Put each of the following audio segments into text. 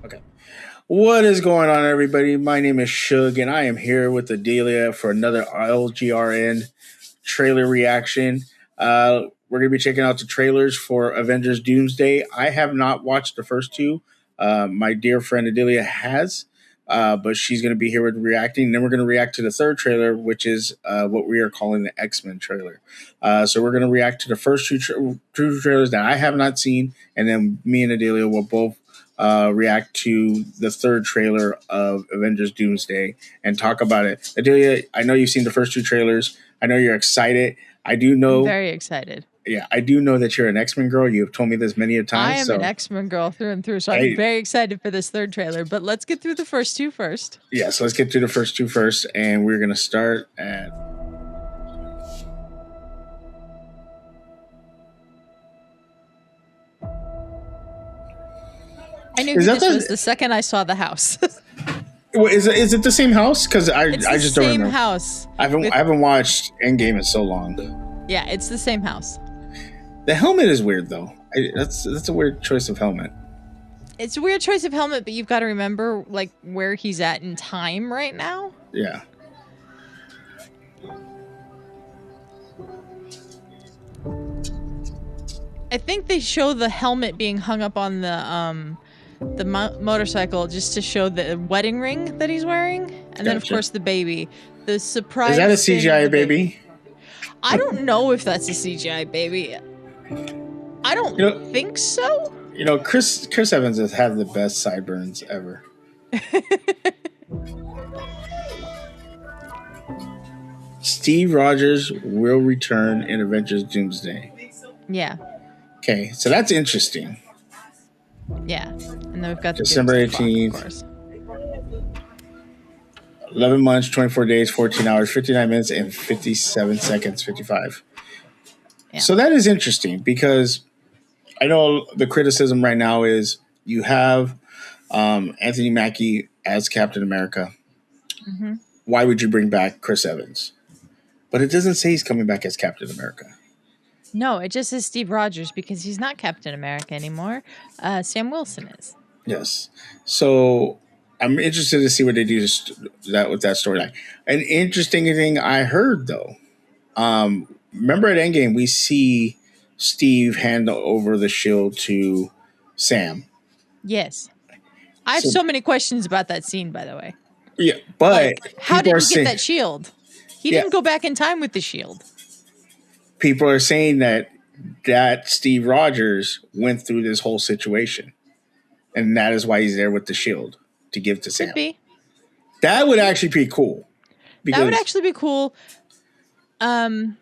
Okay. What is going on, everybody? My name is Suge, and I am here with Adelia for another LGRN trailer reaction. We're going to be checking out the trailers for Avengers Doomsday. I have not watched the first two. My dear friend Adelia has, but she's going to be here with reacting. And then we're going to react to the third trailer, which is what we are calling the X-Men trailer. So we're going to react to the first two trailers that I have not seen, and then me and Adelia will both react to the third trailer of Avengers Doomsday and talk about it. Adelia, I know you've seen the first two trailers. I know you're excited. I do know. I'm very excited. Yeah, I do know that you're an X-Men girl. You have told me this many a times. I am an X-Men girl through and through, so I'm very excited for this third trailer. But let's get through the first two first. Yeah, so let's get through the first two first, and we're going to start at... I knew this was the second I saw the house. Is it the same house? Because I just don't remember. Same house. I haven't watched Endgame in so long. Yeah, it's the same house. The helmet is weird though. That's a weird choice of helmet. It's a weird choice of helmet, but you've got to remember like where he's at in time right now. Yeah. I think they show the helmet being hung up on the motorcycle just to show the wedding ring that he's wearing, and then of course the baby. The surprise. Is that a CGI baby? I don't know if that's a CGI baby. I don't think so. You know, Chris Evans has had the best sideburns ever. Steve Rogers will return in Avengers Doomsday. Yeah. Okay, so that's interesting. Yeah, and then we've got December 18th. 11 months, 24 days, 14 hours, 59 minutes, and 57 seconds, 55. Yeah. So that is interesting because I know the criticism right now is you have Anthony Mackie as Captain America. Mm-hmm. Why would you bring back Chris Evans? But it doesn't say he's coming back as Captain America. No, it just says Steve Rogers because he's not Captain America anymore. Sam Wilson is. Yes. So I'm interested to see what they do with that storyline. An interesting thing I heard, though, remember at Endgame, we see Steve hand over the shield to Sam. Yes. I have so many questions about that scene, by the way. Yeah, but... Like, how did he get that shield? He didn't go back in time with the shield. People are saying that Steve Rogers went through this whole situation. And that is why he's there with the shield to give to Sam. Could be. That would actually be cool. That would actually be cool. I've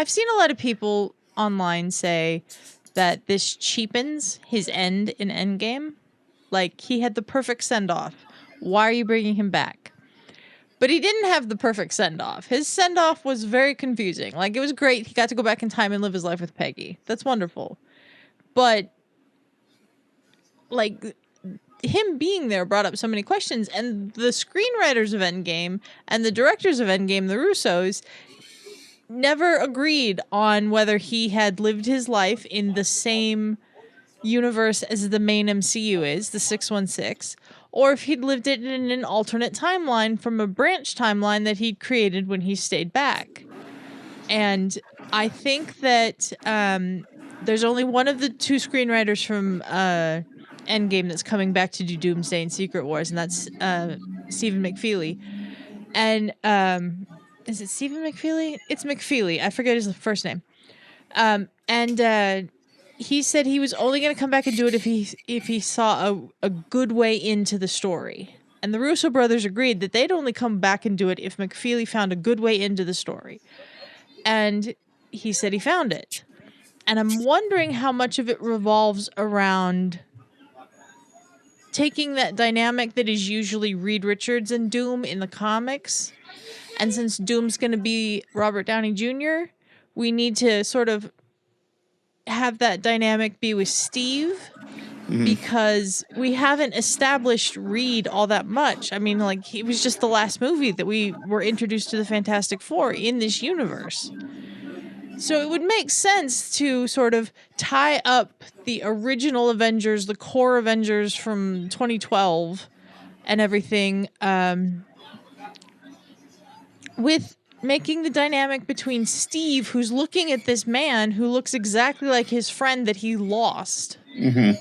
seen a lot of people online say that this cheapens his end in Endgame. Like, he had the perfect send-off. Why are you bringing him back? But he didn't have the perfect send-off. His send-off was very confusing. Like, it was great. He got to go back in time and live his life with Peggy. That's wonderful. But, like, him being there brought up so many questions. And the screenwriters of Endgame and the directors of Endgame, the Russos, never agreed on whether he had lived his life in the same universe as the main MCU is, the 616, or if he'd lived it in an alternate timeline from a branch timeline that he'd created when he stayed back. And I think that there's only one of the two screenwriters from Endgame that's coming back to do Doomsday and Secret Wars, and that's Stephen McFeely. And is it Stephen McFeely? It's McFeely. I forget his first name. He said he was only going to come back and do it if he saw a good way into the story. And the Russo brothers agreed that they'd only come back and do it if McFeely found a good way into the story. And he said he found it. And I'm wondering how much of it revolves around taking that dynamic that is usually Reed Richards and Doom in the comics. And since Doom's going to be Robert Downey Jr., we need to sort of have that dynamic be with Steve, because we haven't established Reed all that much. I mean, like, he was just the last movie that we were introduced to the Fantastic Four in this universe. So it would make sense to sort of tie up the original Avengers, the core Avengers from 2012 and everything, with making the dynamic between Steve, who's looking at this man who looks exactly like his friend that he lost. Mm-hmm.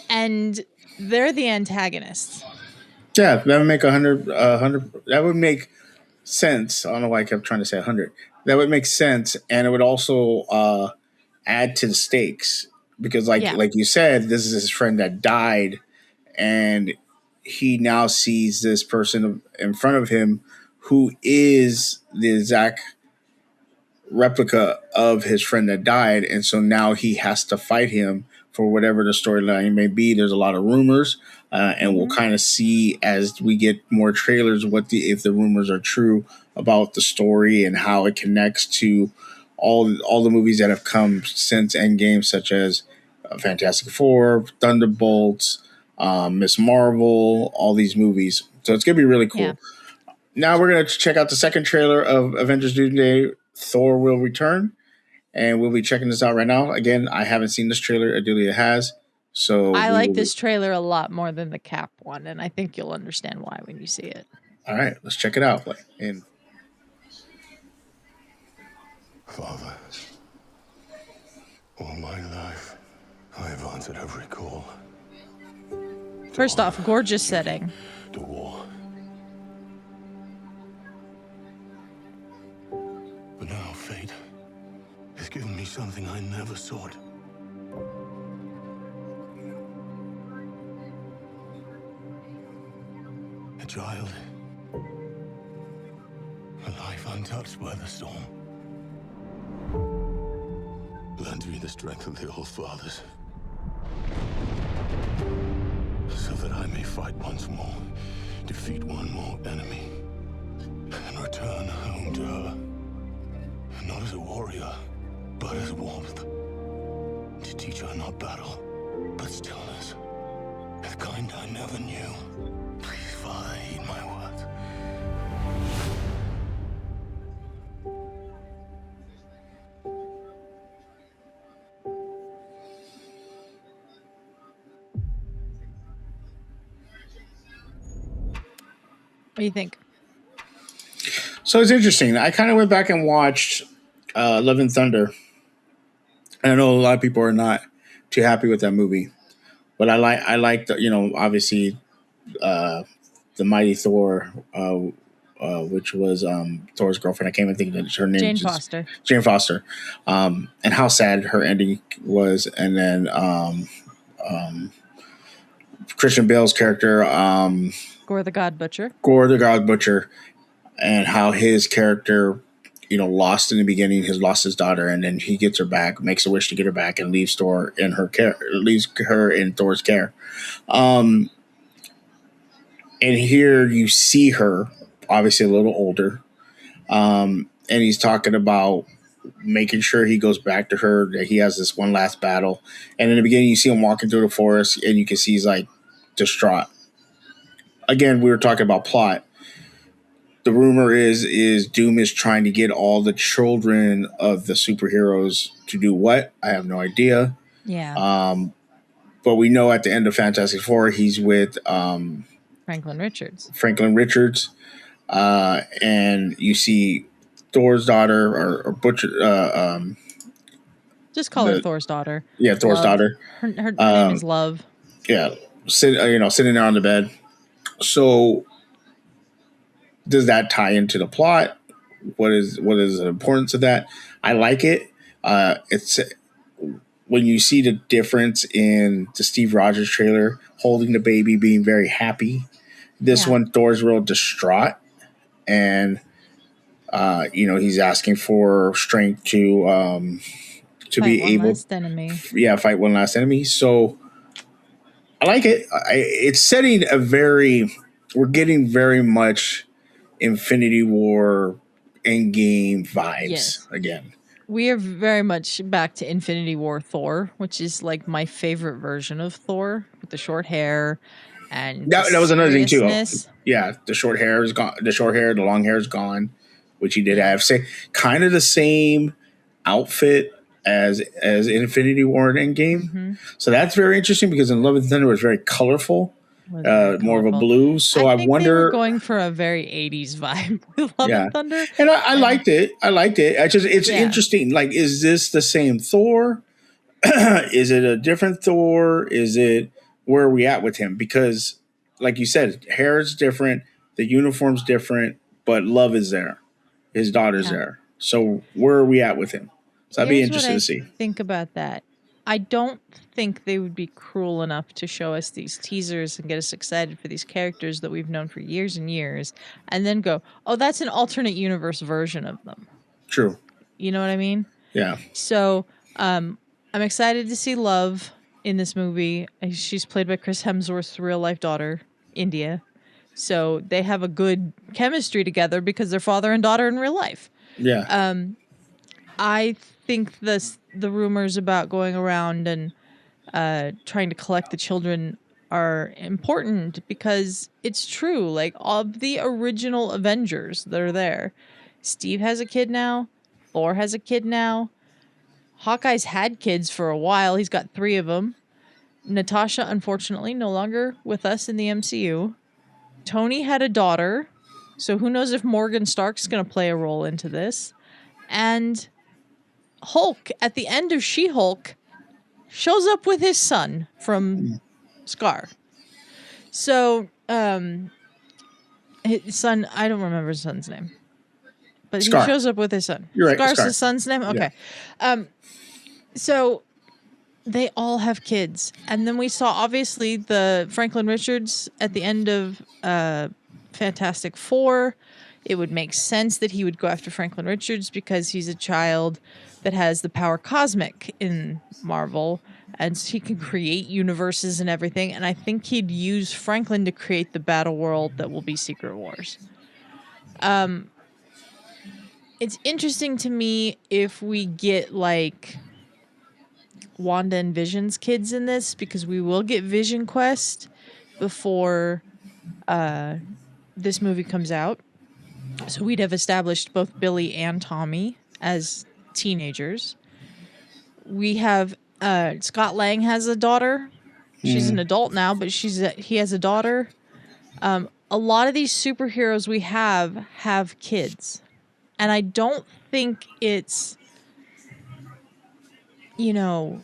And they're the antagonists. Yeah, that would make 100. That would make sense. I don't know why I kept trying to say 100. That would make sense, and it would also add to the stakes because, like you said, this is his friend that died, and he now sees this person in front of him who is the exact replica of his friend that died, and so now he has to fight him for whatever the storyline may be. There's a lot of rumors, and we'll kind of see as we get more trailers if the rumors are true about the story and how it connects to all the movies that have come since Endgame, such as Fantastic Four, Thunderbolts, Miss Marvel, all these movies. So it's gonna be really cool. Yeah. Now we're gonna check out the second trailer of Avengers Doomsday: Thor Will Return, and we'll be checking this out right now. Again, I haven't seen this trailer. Adelia has. So I like this trailer a lot more than the Cap one, and I think you'll understand why when you see it. All right, let's check it out. Father, all my life, I have answered every call. First off, gorgeous setting. The war. But now fate has given me something I never sought. A child. A life untouched by the storm. Lend me the strength of the old fathers, so that I may fight once more, defeat one more enemy, and return home to her. Not as a warrior, but as warmth. To teach her not battle, but stillness. The kind I never knew. Please, Father, heed my words. What do you think? So it's interesting. I kind of went back and watched Love and Thunder. And I know a lot of people are not too happy with that movie, but I like the, obviously the Mighty Thor, which was Thor's girlfriend. I can't even think of her name. Jane Foster. Jane Foster, and how sad her ending was, and then Christian Bale's character, Gore the God Butcher. Gore the God Butcher, and how his character, lost in the beginning. He lost his daughter, and then he gets her back, makes a wish to get her back, and leaves Thor in her care. Leaves her in Thor's care. And here you see her, obviously a little older, and he's talking about making sure he goes back to her, that he has this one last battle. And in the beginning, you see him walking through the forest, and you can see he's like distraught. Again, we were talking about plot. The rumor is Doom is trying to get all the children of the superheroes to do what? I have no idea. Yeah. But we know at the end of Fantastic Four, he's with Franklin Richards. And you see Thor's daughter or Butcher. Just call her Thor's daughter. Yeah, Thor's daughter. Her name is Love. Yeah, sitting there on the bed. So, does that tie into the plot? What is the importance of that? I like it. It's when you see the difference in the Steve Rogers trailer, holding the baby, being very happy. This one, Thor's real distraught, and he's asking for strength to fight be able, fight one last enemy. So I like it. It's setting we're getting very much Infinity War Endgame vibes again. We are very much back to Infinity War Thor, which is like my favorite version of Thor, with the short hair and that was another thing too. Yeah, the short hair is gone. The long hair is gone, which he did have. Say kind of the same outfit as Infinity War and Endgame. So that's very interesting because in Love and Thunder it was very colorful. More of a blue. So I think wonder. they were going for a very 80s vibe with Love and Thunder. And I liked it. It's interesting. Like, is this the same Thor? Is it a different Thor? Is it where are we at with him? Because, like you said, hair is different, the uniform's different, but love is there. His daughter's there. So where are we at with him? So I'd be interested to see. Think about that. I don't think they would be cruel enough to show us these teasers and get us excited for these characters that we've known for years and years, and then go, "Oh, that's an alternate universe version of them." True. You know what I mean? Yeah. So, I'm excited to see Love in this movie. She's played by Chris Hemsworth's real life daughter, India. So they have a good chemistry together because they're father and daughter in real life. Yeah. I think the rumors about going around and trying to collect the children are important because it's true. Like, of the original Avengers that are there, Steve has a kid now. Thor has a kid now. Hawkeye's had kids for a while. He's got 3 of them. Natasha, unfortunately, no longer with us in the MCU. Tony had a daughter. So who knows if Morgan Stark's going to play a role into this. And Hulk, at the end of She-Hulk, shows up with his son from Scar. So, his son, I don't remember his son's name. But Scar. He shows up with his son. You're right. Scar's his son's name? Okay. Yeah. So, they all have kids. And then we saw, obviously, the Franklin Richards at the end of Fantastic Four. It would make sense that he would go after Franklin Richards because he's a child that has the power cosmic in Marvel, and so he can create universes and everything. And I think he'd use Franklin to create the Battleworld that will be Secret Wars. It's interesting to me if we get like Wanda and Vision's kids in this, because we will get Vision Quest before this movie comes out. So we'd have established both Billy and Tommy as teenagers. We have Scott Lang has a daughter. She's an adult now, but he has a daughter. A lot of these superheroes we have kids. And I don't think it's, a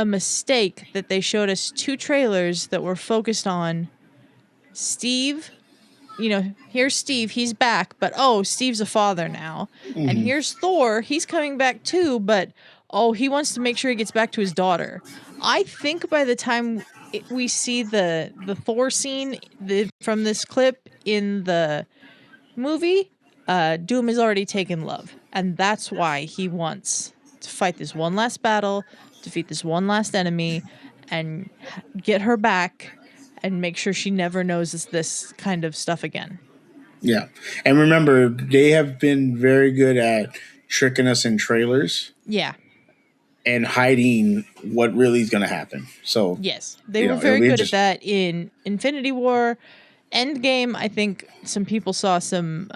mistake that they showed us 2 trailers that were focused on Steve. Here's Steve, he's back, but Steve's a father now. And here's Thor, he's coming back too, but he wants to make sure he gets back to his daughter. I think by the time we see the Thor scene from this clip in the movie, Doom has already taken Love. And that's why he wants to fight this one last battle, defeat this one last enemy, and get her back and make sure she never knows this kind of stuff again. Yeah. And remember, they have been very good at tricking us in trailers. Yeah. And hiding what really is going to happen. So yes, they were very good at that in Infinity War. Endgame, I think some people saw some,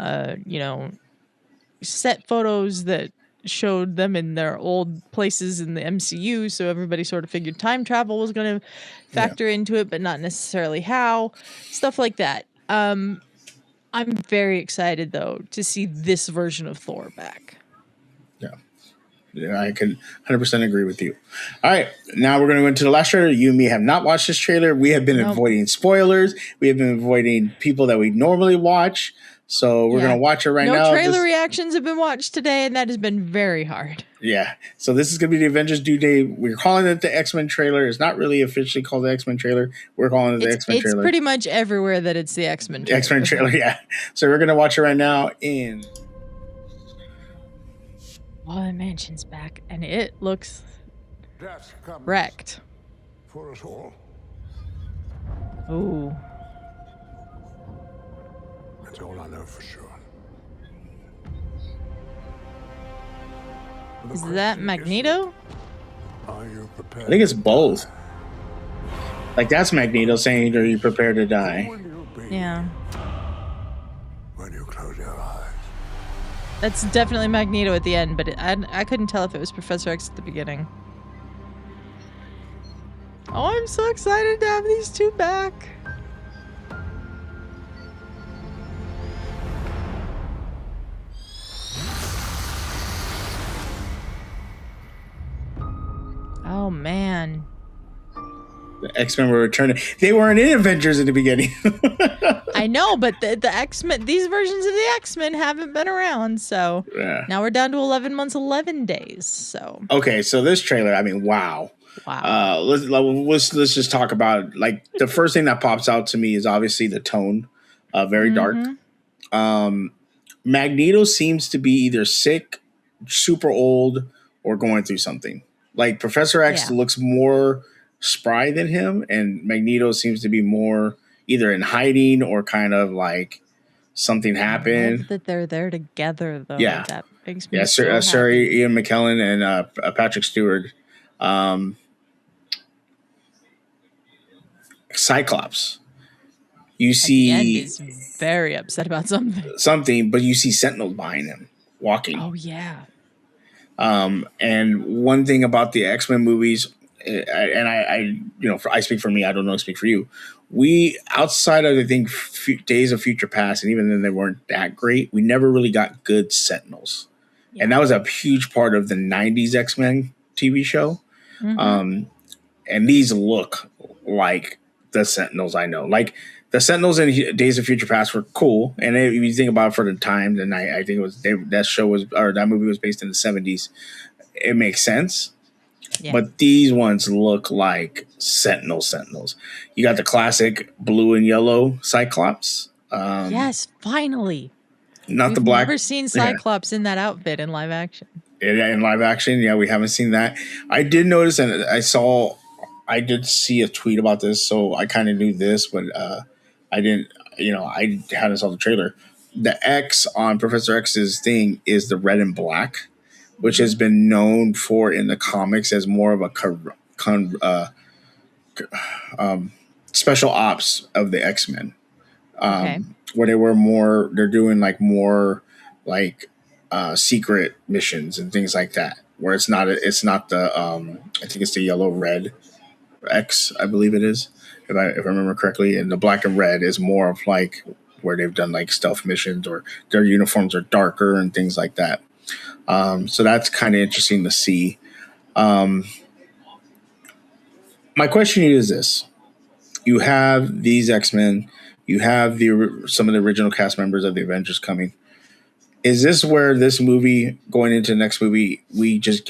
set photos that showed them in their old places in the MCU, so everybody sort of figured time travel was going to factor into it, but not necessarily how. Stuff like that. I'm very excited, though, to see this version of Thor back. Yeah, I can 100% agree with you. All right, now we're going to go into the last trailer. You and me have not watched this trailer. We have been avoiding spoilers. We have been avoiding people that we normally watch. So we're going to watch it right now. No trailer reactions have been watched today, and that has been very hard. Yeah. So this is going to be the Avengers Due Date. We're calling it the X-Men trailer. It's not really officially called the X-Men trailer. We're calling it the X-Men trailer. It's pretty much everywhere that it's the X-Men trailer. X-Men trailer, yeah. So we're going to watch it right now in... The mansion's back, and it looks wrecked. For us all. Ooh. That's all I know for sure. Is that Magneto? Are you prepared? I think it's both. Like, that's Magneto saying, "Are you prepared to die?" Yeah. When you close your eyes. That's definitely Magneto at the end, but I couldn't tell if it was Professor X at the beginning. Oh, I'm so excited to have these two back. Oh, man. The X-Men were returning. They weren't in Avengers in the beginning. I know, but the X-Men, these versions of the X-Men haven't been around, so Yeah. now we're down to 11 months, 11 days, so. Okay, so this trailer, I mean, wow. Wow. Let's just talk about, like, the first thing that pops out to me is obviously the tone, very dark. Magneto seems to be either sick, super old, or going through something. Like, Professor X looks more spry than him, and Magneto seems to be more either in hiding or kind of like something happened. I love that they're there together, though. Yeah, That makes me so happy. Sir Ian McKellen and Patrick Stewart. Cyclops. You see, at the end is very upset about something. But you see Sentinels behind him walking. Oh yeah. And one thing about the X-Men movies, and I speak for me. I don't know, speak for you. We, outside of, I think, Days of Future Past, and even then they weren't that great, we never really got good Sentinels. Yeah. And that was a huge part of the 90s X-Men TV show. And these look like the Sentinels I know. Like, the Sentinels in Days of Future Past were cool. And if you think about it for the time, then I think it was that movie was based in the 70s. It makes sense. Yeah. But these ones look like Sentinels. You got the classic blue and yellow Cyclops. Yes, finally. We've never seen Cyclops in that outfit in live action. In live action, yeah, we haven't seen that. I did notice, and I did see a tweet about this, so I kind of knew this, but I didn't, I hadn't saw the trailer. The X on Professor X's thing is the red and black, which has been known for in the comics as more of a special ops of the X-Men. Where they're doing more secret missions and things like that, where it's not the I think it's the yellow red X, I believe it is, if I remember correctly, and the black and red is more of like where they've done like stealth missions or their uniforms are darker and things like that. So that's kind of interesting to see. My question to you is this: you have these X-Men, you have some of the original cast members of the Avengers coming. Is this where this movie, going into the next movie, we just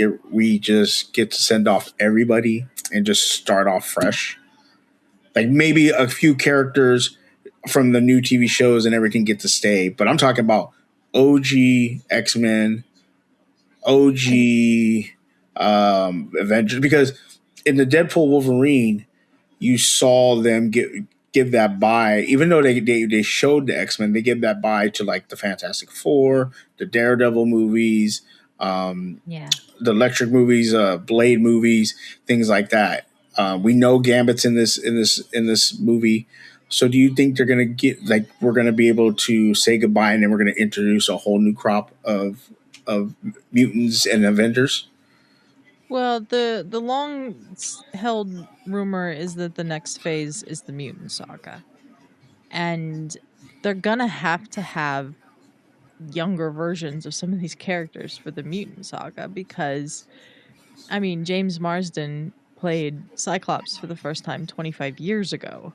get to send off everybody and just start off fresh? Like, maybe a few characters from the new TV shows and everything get to stay, but I'm talking about OG X-Men, OG Avengers, because in the Deadpool Wolverine, you saw them give that bye, even though they showed the X-Men, they give that bye to like the Fantastic Four, the Daredevil movies, the Electric movies, Blade movies, things like that. We know Gambit's in this movie. So do you think they're gonna we're gonna be able to say goodbye and then we're gonna introduce a whole new crop of mutants and Avengers? Well, the long-held rumor is that the next phase is the mutant saga. And they're gonna have to have younger versions of some of these characters for the mutant saga because, I mean, James Marsden played Cyclops for the first time 25 years ago.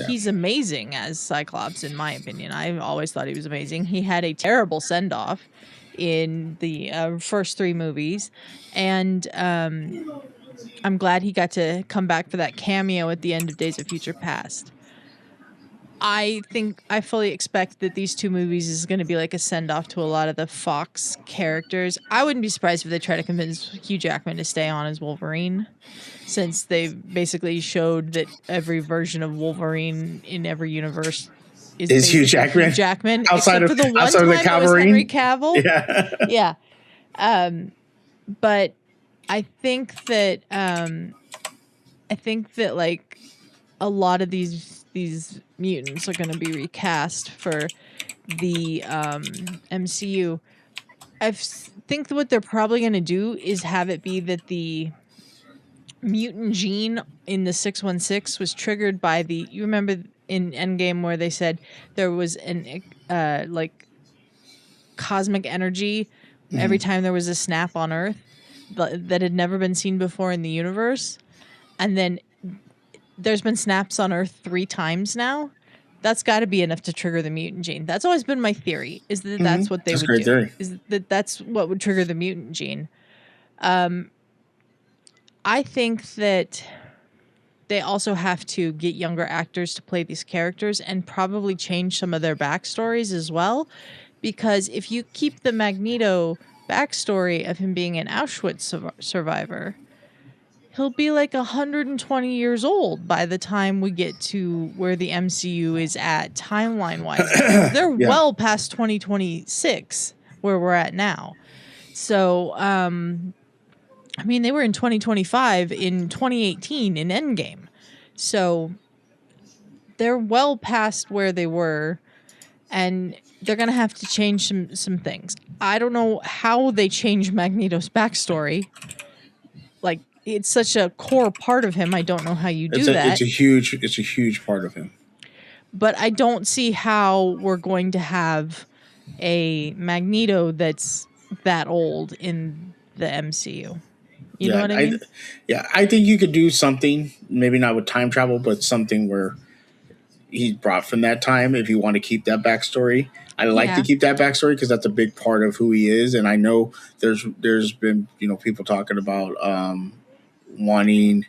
He's amazing as Cyclops, in my opinion. I've always thought he was amazing. He had a terrible send-off in the first three movies, and I'm glad he got to come back for that cameo at the end of Days of Future Past. I fully expect that these two movies is going to be like a send-off to a lot of the Fox characters. I wouldn't be surprised if they try to convince Hugh Jackman to stay on as Wolverine, since they basically showed that every version of Wolverine in every universe is Hugh Jackman. Outside of the Henry Cavill. Yeah. But I think that like a lot of these mutants are going to be recast for the MCU. Think what they're probably going to do is have it be that the mutant gene in the 616 was triggered by you remember in Endgame where they said there was an like cosmic energy every time there was a snap on Earth that had never been seen before in the universe, and then there's been snaps on Earth 3 times now. That's got to be enough to trigger the mutant gene. That's always been my theory, is that that's what they That's a would great do. theory. Is that that's what would trigger the mutant gene. I think that they also have to get younger actors to play these characters and probably change some of their backstories as well. Because if you keep the Magneto backstory of him being an Auschwitz survivor, he'll be like 120 years old by the time we get to where the MCU is at timeline-wise. They're well past 2026 where we're at now. So, I mean, they were in 2025 in 2018 in Endgame. So they're well past where they were, and they're going to have to change some things. I don't know how they change Magneto's backstory. Like, it's such a core part of him. I don't know how you do that. It's a huge part of him. But I don't see how we're going to have a Magneto that's that old in the MCU. You know what I mean? I think you could do something, maybe not with time travel, but something where he's brought from that time if you want to keep that backstory. I like to keep that backstory because that's a big part of who he is. And I know there's been, people talking about wanting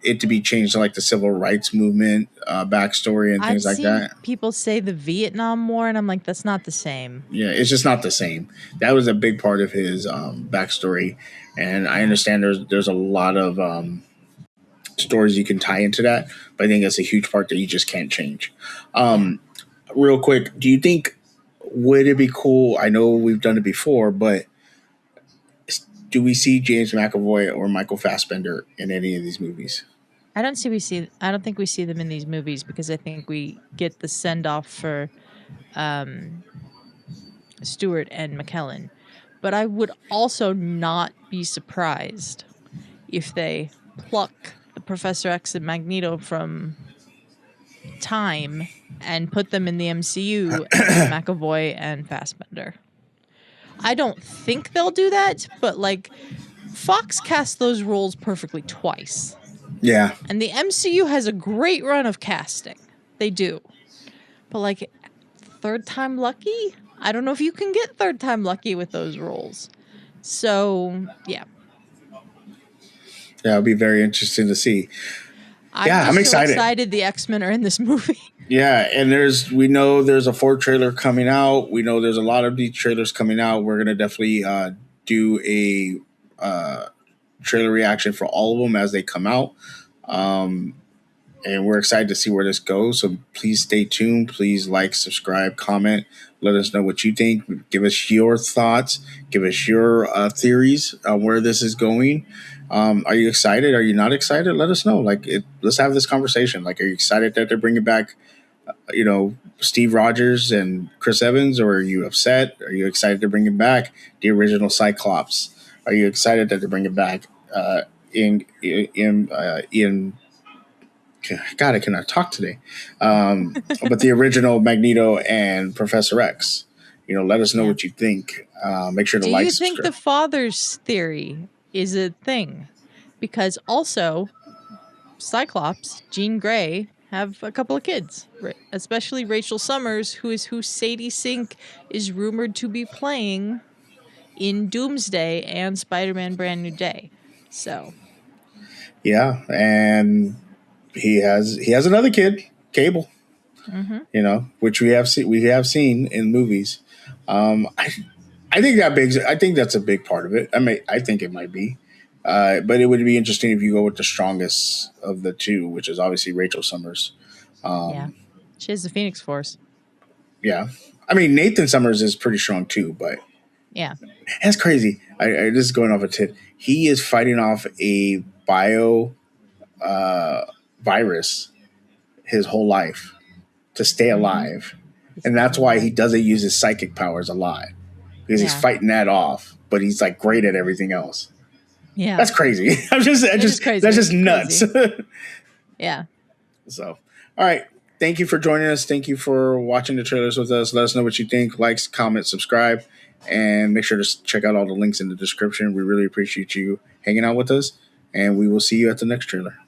it to be changed to like the civil rights movement backstory and things like that. People say the Vietnam War, and I'm like, that's not the same. Yeah, it's just not the same. That was a big part of his backstory, and I understand there's a lot of stories you can tie into that, but I think that's a huge part that you just can't change. Real quick, do you think, would it be cool? I know we've done it before, but do we see James McAvoy or Michael Fassbender in any of these movies? I don't think we see them in these movies because I think we get the send off for Stewart and McKellen. But I would also not be surprised if they pluck the Professor X and Magneto from time and put them in the MCU as McAvoy and Fassbender. I don't think they'll do that, but like Fox cast those roles perfectly twice. Yeah. And the MCU has a great run of casting. They do. But like third time lucky? I don't know if you can get third time lucky with those roles. So, yeah. Yeah, it'll be very interesting to see. I'm excited the X-Men are in this movie. Yeah, and we know there's a Thor trailer coming out. We know there's a lot of these trailers coming out. We're going to definitely do a trailer reaction for all of them as they come out. And we're excited to see where this goes. So please stay tuned. Please like, subscribe, comment. Let us know what you think. Give us your thoughts. Give us your theories on where this is going. Are you excited? Are you not excited? Let us know. Let's have this conversation. Like, are you excited that they're bringing back, Steve Rogers and Chris Evans, or are you upset? Are you excited to bring back the original Cyclops? Are you excited that they're bringing back Ian? God, I cannot talk today. But the original Magneto and Professor X. Let us know what you think. Make sure to like. Do you think the father's theory is a thing? Because also, Cyclops, Jean Grey, have a couple of kids, especially Rachel Summers, who Sadie Sink is rumored to be playing in Doomsday and Spider-Man Brand New Day. So, yeah, and he has another kid, Cable. Which we have seen in movies. I think that's a big part of it. I think it might be. But it would be interesting if you go with the strongest of the two, which is obviously Rachel Summers. She has the Phoenix Force. Yeah. I mean, Nathan Summers is pretty strong too, but yeah, that's crazy. This is going off a tit. He is fighting off a bio virus his whole life to stay alive. And that's why he doesn't use his psychic powers a lot. Because he's fighting that off, but he's like great at everything else. Yeah. That's crazy. Crazy. That's just nuts. Yeah. So, all right. Thank you for joining us. Thank you for watching the trailers with us. Let us know what you think. Like, comment, subscribe, and make sure to check out all the links in the description. We really appreciate you hanging out with us, and we will see you at the next trailer.